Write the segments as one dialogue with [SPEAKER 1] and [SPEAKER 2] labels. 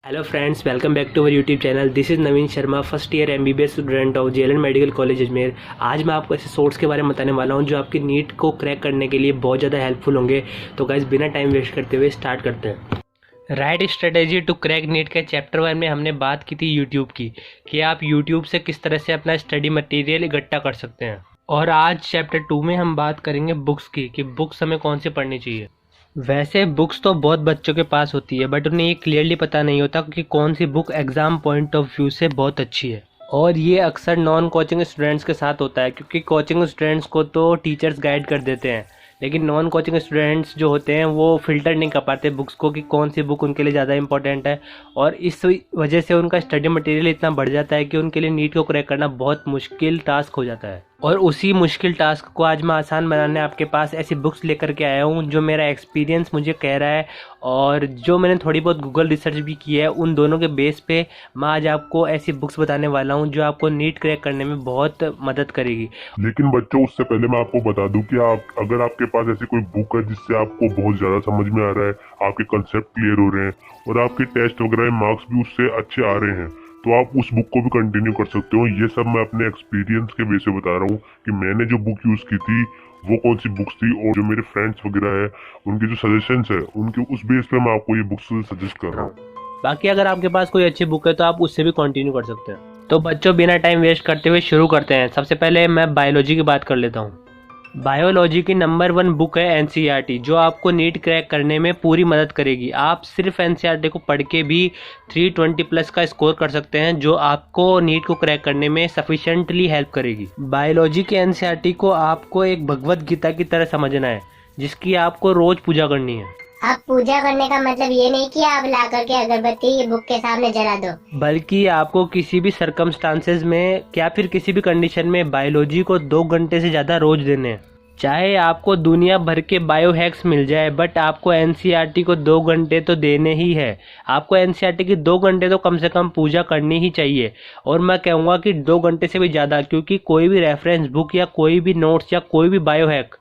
[SPEAKER 1] Hello friends, welcome back to our YouTube channel. This is Naveen Sharma, first year MBBS student of JLN medical college Ajmer. आज मैं आपको ऐसे source के बारे में बताने वाला हूं जो आपकी नीट को क्रैक करने के लिए बहुत ज़्यादा हेल्पफुल होंगे। तो गाइस, बिना टाइम वेस्ट करते हुए स्टार्ट करते हैं। Right strategy to crack NEET के चैप्टर 1 में हमने बात की थी यूट्यूब की, कि आप यूट्यूब से किस तरह से अपना स्टडी मटेरियल इकट्ठा कर सकते हैं। और आज चैप्टर 2 में हम बात करेंगे बुक्स की, कि बुक्स हमें कौन सी पढ़नी चाहिए। वैसे बुक्स तो बहुत बच्चों के पास होती है, बट उन्हें ये क्लियरली पता नहीं होता कि कौन सी book exam point of view से बहुत अच्छी है। और ये अक्सर नॉन कोचिंग स्टूडेंट्स के साथ होता है, क्योंकि कोचिंग स्टूडेंट्स को तो टीचर्स गाइड कर देते हैं, लेकिन नॉन कोचिंग स्टूडेंट्स जो होते हैं वो फ़िल्टर नहीं कर पाते बुक्स को कि कौन सी बुक उनके लिए ज़्यादा इंपॉर्टेंट है। और इस वजह से उनका स्टडी मटेरियल इतना बढ़ जाता है कि उनके लिए नीट को क्रैक करना बहुत मुश्किल टास्क हो जाता है। और उसी मुश्किल टास्क को आज मैं आसान बनाने आपके पास ऐसी बुक्स लेकर के आया हूँ जो मेरा एक्सपीरियंस मुझे कह रहा है, और जो मैंने थोड़ी बहुत गूगल रिसर्च भी की है, उन दोनों के बेस पे मैं आज आपको ऐसी बुक्स बताने वाला हूँ जो आपको नीट क्रैक करने में बहुत मदद करेगी।
[SPEAKER 2] लेकिन बच्चों, उससे पहले मैं आपको बता दूं कि अगर आपके पास ऐसी कोई बुक है जिससे आपको बहुत ज़्यादा समझ में आ रहा है, आपके कंसेप्ट क्लियर हो रहे हैं और आपके टेस्ट वगैरह में मार्क्स भी उससे अच्छे आ रहे हैं, तो आप उस बुक को भी कंटिन्यू कर सकते हो। ये सब मैं अपने एक्सपीरियंस के बेस पे बता रहा हूँ कि मैंने जो बुक यूज़ की थी वो कौन सी बुक्स थी, और जो मेरे फ्रेंड्स वगैरह है उनके जो सजेशंस है उनके उस बेस पे मैं आपको ये बुक्स सजेस्ट कर रहा हूँ।
[SPEAKER 1] बाकी अगर आपके पास कोई अच्छी बुक है तो आप उससे भी कंटिन्यू कर सकते हैं। तो बच्चों, बिना टाइम वेस्ट करते हुए शुरू करते हैं। सबसे पहले मैं बायोलॉजी की बात कर लेता हूँ। बायोलॉजी की नंबर 1 बुक है एनसीईआरटी, जो आपको नीट क्रैक करने में पूरी मदद करेगी। आप सिर्फ एनसीईआरटी को पढ़ के भी 320 प्लस का स्कोर कर सकते हैं, जो आपको नीट को क्रैक करने में सफिशेंटली हेल्प करेगी। बायोलॉजी के एनसीईआरटी को आपको एक भगवत गीता की तरह समझना है, जिसकी आपको रोज पूजा करनी है।
[SPEAKER 3] आप पूजा करने का मतलब ये नहीं कि आप ला करके अगरबत्ती ये बुक के सामने जला दो,
[SPEAKER 1] बल्कि आपको किसी भी सर्कमस्टांसेस में या फिर किसी भी कंडीशन में बायोलॉजी को 2 घंटे से ज़्यादा रोज देने हैं। चाहे आपको दुनिया भर के बायो हैक्स मिल जाए, बट आपको एनसीईआरटी को 2 घंटे तो देने ही है। आपको एनसीईआरटी की 2 घंटे तो कम से कम पूजा करनी ही चाहिए, और मैं कहूँगा कि 2 घंटे से भी ज़्यादा, क्योंकि कोई भी रेफरेंस बुक या कोई भी नोट्स या कोई भी बायो हैक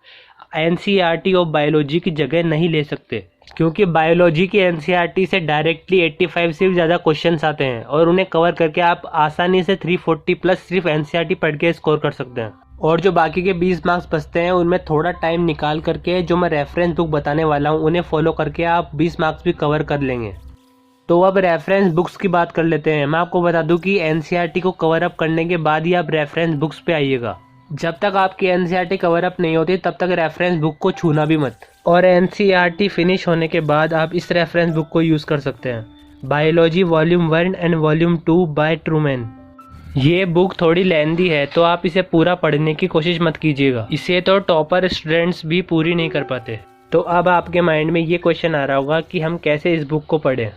[SPEAKER 1] एनसीईआरटी और बायोलॉजी की जगह नहीं ले सकते, क्योंकि बायोलॉजी की एनसीईआरटी से डायरेक्टली 85 से भी ज़्यादा क्वेश्चंस आते हैं, और उन्हें कवर करके आप आसानी से 340 प्लस सिर्फ एनसीईआरटी पढ़ के स्कोर कर सकते हैं। और जो बाकी के 20 मार्क्स बचते हैं उनमें थोड़ा टाइम निकाल करके जो मैं रेफरेंस बुक बताने वाला हूँ उन्हें फॉलो करके आप 20 मार्क्स भी कवर कर लेंगे। तो अब रेफरेंस बुक्स की बात कर लेते हैं। मैं आपको बता दूं कि एनसीईआरटी को कवर अप करने के बाद ही आप रेफरेंस बुक्स पे आइएगा। जब तक आपकी एनसीईआरटी कवर अप नहीं होती तब तक रेफरेंस बुक को छूना भी मत। और एनसीईआरटी फिनिश होने के बाद आप इस रेफरेंस बुक को यूज़ कर सकते हैं, biology volume 1 and volume 2 by Trueman. ये बुक थोड़ी लेंदी है, तो आप इसे पूरा पढ़ने की कोशिश मत कीजिएगा, इसे तो टॉपर स्टूडेंट्स भी पूरी नहीं कर पाते। तो अब आपके माइंड में ये क्वेश्चन आ रहा होगा कि हम कैसे इस बुक को पढ़ें।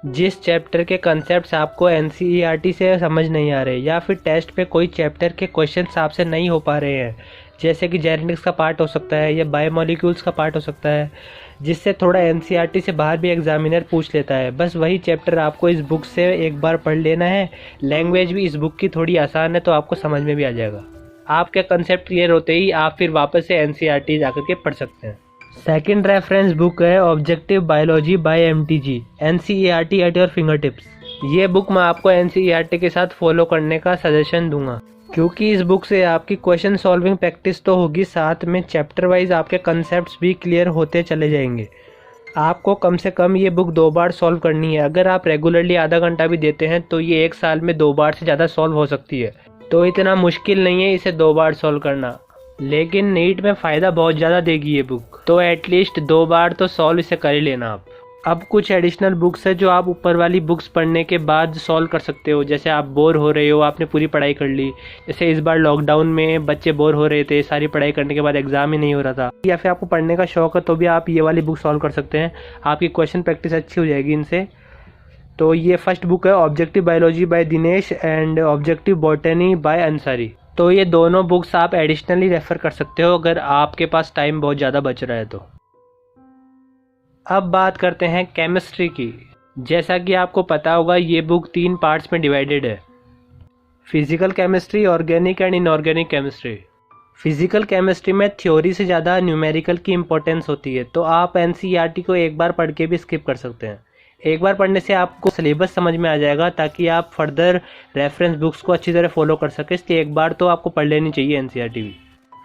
[SPEAKER 1] जिस चैप्टर के कंसेप्ट्स आपको एनसीईआरटी से समझ नहीं आ रहे, या फिर टेस्ट पे कोई चैप्टर के क्वेश्चंस आपसे नहीं हो पा रहे हैं, जैसे कि जेनेटिक्स का पार्ट हो सकता है या बायोमोलिक्यूल्स का पार्ट हो सकता है, जिससे थोड़ा एनसीईआरटी से बाहर भी एग्जामिनर पूछ लेता है, बस वही चैप्टर आपको इस बुक से एक बार पढ़ लेना है। लैंग्वेज भी इस बुक की थोड़ी आसान है, तो आपको समझ में भी आ जाएगा। आपके कंसेप्ट क्लियर होते ही आप फिर वापस से एनसीईआरटी जाकर के पढ़ सकते हैं। सेकंड रेफरेंस बुक है objective biology bye MTG, NCERT at your finger tips. ये बुक मैं आपको एनसीईआरटी के साथ फॉलो करने का सजेशन दूंगा, क्योंकि इस बुक से आपकी क्वेश्चन सॉल्विंग प्रैक्टिस तो होगी, साथ में चैप्टर वाइज आपके कंसेप्ट्स भी क्लियर होते चले जाएंगे। आपको कम से कम ये बुक 2 बार सॉल्व करनी है। अगर आप रेगुलरली आधा घंटा भी देते हैं तो ये 1 साल में 2 बार से ज़्यादा सॉल्व हो सकती है, तो इतना मुश्किल नहीं है इसे 2 बार सॉल्व करना। लेकिन नीट में फ़ायदा बहुत ज़्यादा देगी ये बुक, तो एटलीस्ट 2 बार तो सॉल्व इसे कर ही लेना आप। अब कुछ एडिशनल बुक्स है जो आप ऊपर वाली बुक्स पढ़ने के बाद सॉल्व कर सकते हो। जैसे आप बोर हो रहे हो, आपने पूरी पढ़ाई कर ली, जैसे इस बार लॉकडाउन में बच्चे बोर हो रहे थे, सारी पढ़ाई करने के बाद एग्जाम ही नहीं हो रहा था, या फिर आपको पढ़ने का शौक है, तो भी आप ये वाली बुक सॉल्व कर सकते हैं। आपकी क्वेश्चन प्रैक्टिस अच्छी हो जाएगी इनसे। तो ये फर्स्ट बुक है objective biology by Dinesh and objective botany by Ansari. तो ये दोनों बुक्स आप एडिशनली रेफ़र कर सकते हो अगर आपके पास टाइम बहुत ज़्यादा बच रहा है तो। अब बात करते हैं केमिस्ट्री की। जैसा कि आपको पता होगा ये बुक 3 पार्ट्स में डिवाइडेड है, physical chemistry, organic and inorganic chemistry. Physical chemistry में थ्योरी से ज़्यादा न्यूमेरिकल की इंपॉर्टेंस होती है, तो आप एनसीईआरटी को एक बार पढ़ के भी स्किप कर सकते हैं। एक बार पढ़ने से आपको सिलेबस समझ में आ जाएगा ताकि आप फर्दर रेफरेंस बुक्स को अच्छी तरह फॉलो कर सकें, इसलिए एक बार तो आपको पढ़ लेनी चाहिए एनसीईआरटी भी।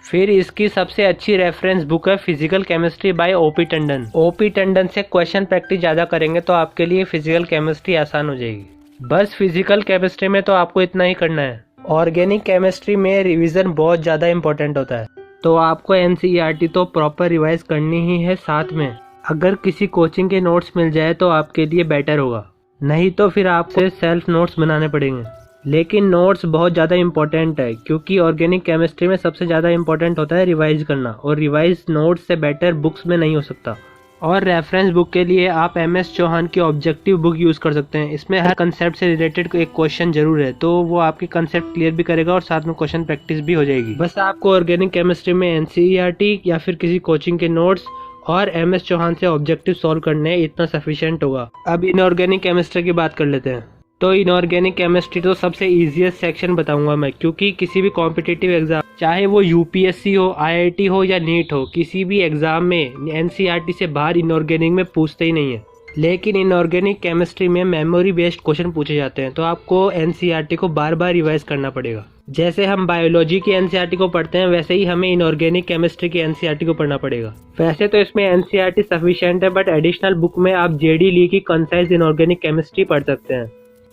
[SPEAKER 1] फिर इसकी सबसे अच्छी रेफरेंस बुक है physical chemistry bye OP Tandon. OP Tandon से क्वेश्चन प्रैक्टिस ज़्यादा करेंगे तो आपके लिए फिजिकल केमिस्ट्री आसान हो जाएगी। बस फिजिकल केमिस्ट्री में तो आपको इतना ही करना है। ऑर्गेनिक केमिस्ट्री में रिवीजन बहुत ज़्यादा इंपॉर्टेंट होता है, तो आपको एनसीईआरटी तो प्रॉपर रिवाइज करनी ही है। साथ में अगर किसी कोचिंग के नोट्स मिल जाए तो आपके लिए बेटर होगा, नहीं तो फिर आपसे सेल्फ नोट्स बनाने पड़ेंगे। लेकिन नोट्स बहुत ज़्यादा इंपॉर्टेंट है क्योंकि ऑर्गेनिक केमिस्ट्री में सबसे ज़्यादा इंपॉर्टेंट होता है रिवाइज करना, और रिवाइज नोट्स से बेटर बुक्स में नहीं हो सकता। और रेफरेंस बुक के लिए आप MS चौहान की ऑब्जेक्टिव बुक यूज़ कर सकते हैं। इसमें हर कंसेप्ट से रिलेटेड एक क्वेश्चन जरूर है, तो वो आपके कंसेप्ट क्लियर भी करेगा और साथ में क्वेश्चन प्रैक्टिस भी हो जाएगी। बस आपको ऑर्गेनिक केमिस्ट्री में एनसीईआरटी या फिर किसी कोचिंग के नोट्स और MS चौहान से ऑब्जेक्टिव सॉल्व करने, इतना सफिशिएंट होगा। अब इनऑर्गेनिक केमिस्ट्री की बात कर लेते हैं। तो इनऑर्गेनिक केमिस्ट्री तो सबसे इजीएस्ट सेक्शन बताऊंगा मैं, क्योंकि किसी भी कॉम्पिटिटिव एग्जाम, चाहे वो यूपीएससी हो, IIT हो या नीट हो, किसी भी एग्जाम में एनसीईआरटी से बाहर इनऑर्गेनिक में पूछते ही नहीं है। लेकिन इनऑर्गेनिक केमिस्ट्री में मेमोरी बेस्ड क्वेश्चन पूछे जाते हैं, तो आपको एनसीईआरटी को बार बार रिवाइज करना पड़ेगा। जैसे हम बायोलॉजी की एनसीईआरटी को पढ़ते हैं, वैसे ही हमें इनऑर्गेनिक केमिस्ट्री की एनसीईआरटी को पढ़ना पड़ेगा। वैसे तो इसमें एनसीईआरटी सफिशिएंट है, बट एडिशनल बुक में आप जेडी ली की कंसाइज इनऑर्गेनिक केमिस्ट्री पढ़ सकते हैं।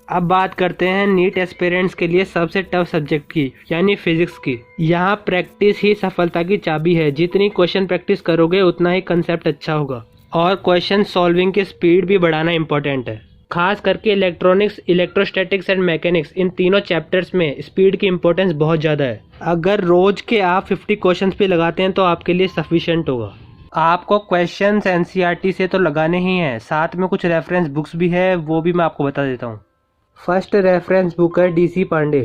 [SPEAKER 1] अब बात करते हैं नीट एस्पिरेंट्स के लिए सबसे टफ सब्जेक्ट की, यानी फिजिक्स की। यहाँ प्रैक्टिस ही सफलता की चाबी है। जितनी क्वेश्चन प्रैक्टिस करोगे उतना ही कंसेप्ट अच्छा होगा, और क्वेश्चन सॉल्विंग की स्पीड भी बढ़ाना इंपॉर्टेंट है। खास करके इलेक्ट्रॉनिक्स, इलेक्ट्रोस्टैटिक्स एंड मैकेनिक्स, इन तीनों चैप्टर्स में स्पीड की इंपॉर्टेंस बहुत ज़्यादा है। अगर रोज के आप 50 क्वेश्चन भी लगाते हैं तो आपके लिए सफिशिएंट होगा। आपको क्वेश्चंस एनसीईआरटी से तो लगाने ही हैं, साथ में कुछ रेफरेंस बुक्स भी है, वो भी मैं आपको बता देता हूँ। फर्स्ट रेफरेंस बुक है DC पांडे।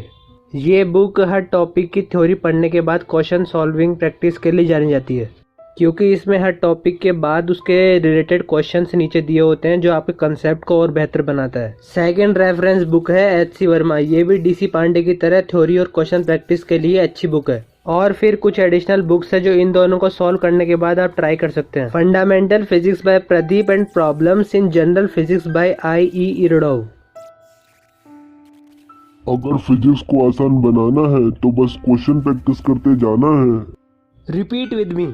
[SPEAKER 1] ये बुक हर टॉपिक की थ्योरी पढ़ने के बाद क्वेश्चन सॉल्विंग प्रैक्टिस के लिए जानी जाती है, क्योंकि इसमें हर टॉपिक के बाद उसके रिलेटेड क्वेश्चंस नीचे दिए होते हैं, जो आपके कंसेप्ट को और बेहतर बनाता है। सेकंड रेफरेंस बुक है HC वर्मा। ये भी DC पांडे की तरह थ्योरी और क्वेश्चन प्रैक्टिस के लिए अच्छी बुक है। और फिर कुछ एडिशनल बुक्स है जो इन दोनों को सॉल्व करने के बाद आप ट्राई कर सकते हैं। Fundamental physics bye Pradeep and problems in general physics bye IE इरडोव।
[SPEAKER 2] अगर फिजिक्स को आसान बनाना है तो बस क्वेश्चन प्रैक्टिस करते जाना है।
[SPEAKER 1] Repeat with me.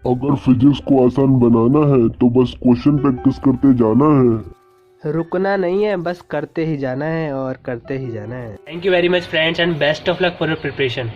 [SPEAKER 2] अगर फिजिक्स को आसान बनाना है तो बस क्वेश्चन प्रैक्टिस करते जाना है।
[SPEAKER 1] रुकना नहीं है, बस करते ही जाना है और करते ही जाना है। Thank you very much friends and best of luck for your preparation.